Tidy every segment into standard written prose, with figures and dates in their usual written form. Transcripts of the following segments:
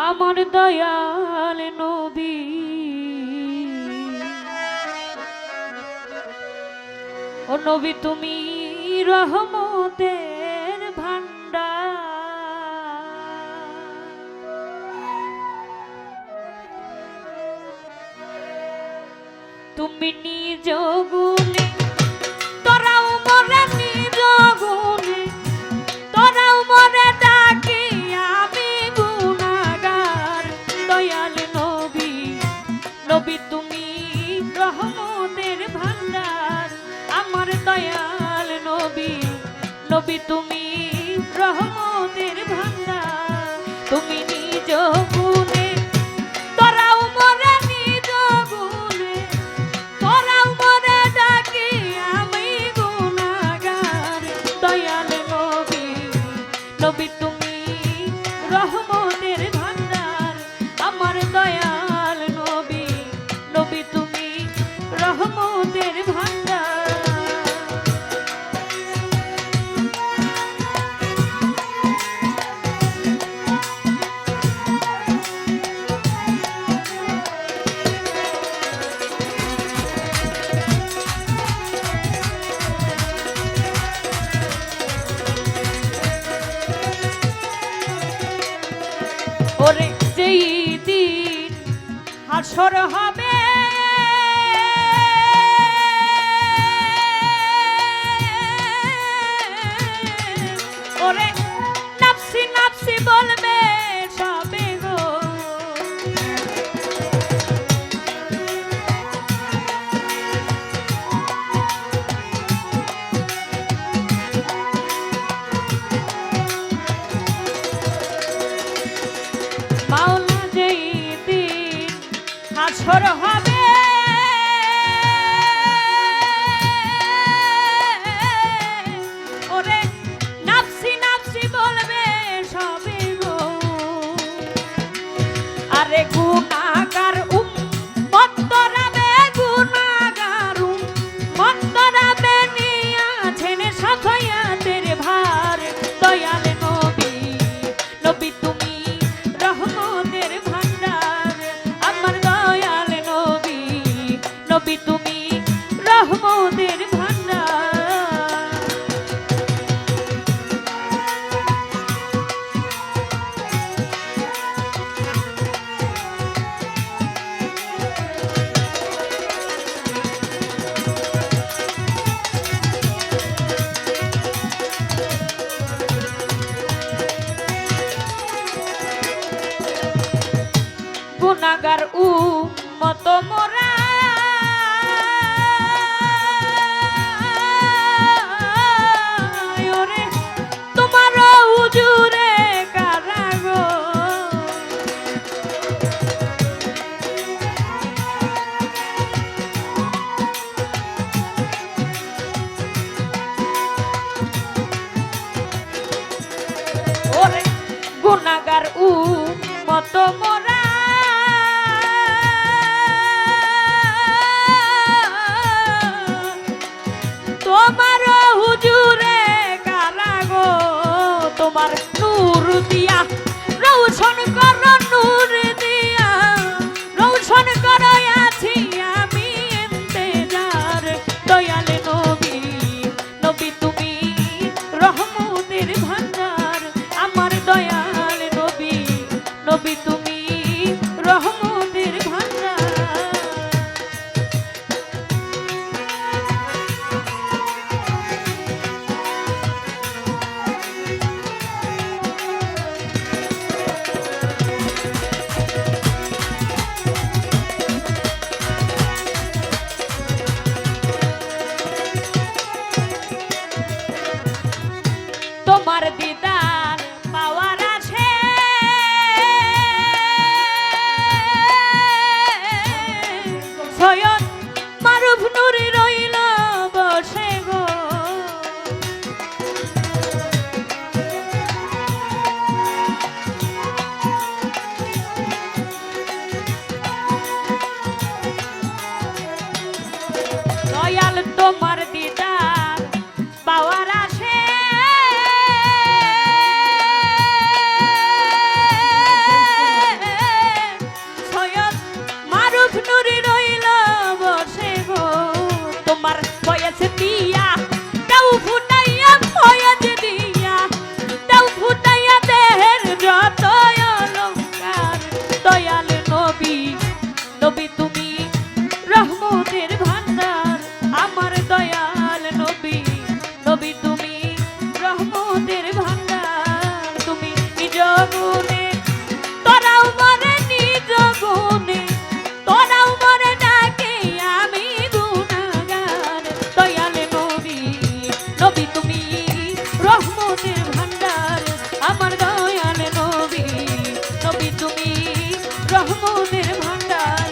আমার দয়াল নবী ও নবী তুমি রহমতের ভান্ডার তুমি নিজ গুণে তোরাও মরে নিজ গুণে তোরাও মরে ডাকি আমি গুনাহগার দয়াল নবী নবী তুমি রহমতের ভান্ডার আমার দয়াল নবী নবী তুমি রহমতের ভান্ডার তুমি নিজ গুণে তোরাও মরে নিজ গুণে তোরাও মরে ডাকি আমি গুনাহগার দয়াল নবী নবী তুমি রহমতের ভান্ডার আমার দয়াল নবী নবী তুমি রহমতের ভান্ডার ওরে যেই দিন হাসর হবে ওরে নাফসি নাফসি বলবে সবে গো মাওলা যেই দিন হাসর হবে ওরে নাফসি নাফসি বলবে সবে গো আরে গুনাহগার উম্মত তরাবে গুনাহগার উম্মত তরাবে নিয়াছেন সাফায়াতের ভার দয়াল নবী নবী তুমি রহমতের ভান্ডার আমার দয়াল নবী নবী তুমি রহমতের ভান্ডার গুনাহগার উম্মত মোরা ওরে তোমার হুজুরে কারা গো ওরে গুনাহগার উম্মত মোরা তোমার হুজুরে কারা গো তোমার নূর দিয়া রৌশন কর নূর দিয়া রৌশন কর আছি আমি ইন্তেজার দয়াল নবী নবী তুমি রহমতের ভান্ডার আমার দয়াল নবী নবী তুমি রহমতের ভান্ডার কাছে দিয়া দাও ফুটাইয়া ফয়েজ দিয়া দাও ফুটাইয়া দেহের যত অলংকার দয়াল নবী নবী তুমি রহমতের ভান্ডার আমার দয়াল নবী নবী তুমি রহমতের ভান্ডার তুমি নিজ গুণে তোরাও মনে নিজ গুণে তোরাও মনে ডাকে আমি গুণাগার দয়াল নবী নবী তুমি রহমতের ভান্ডার আমার দয়াল নবী নবী তুমি রহমতের ভান্ডার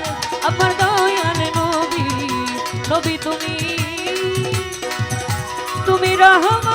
আমার দয়াল নবী নবী তুমি তুমি রহম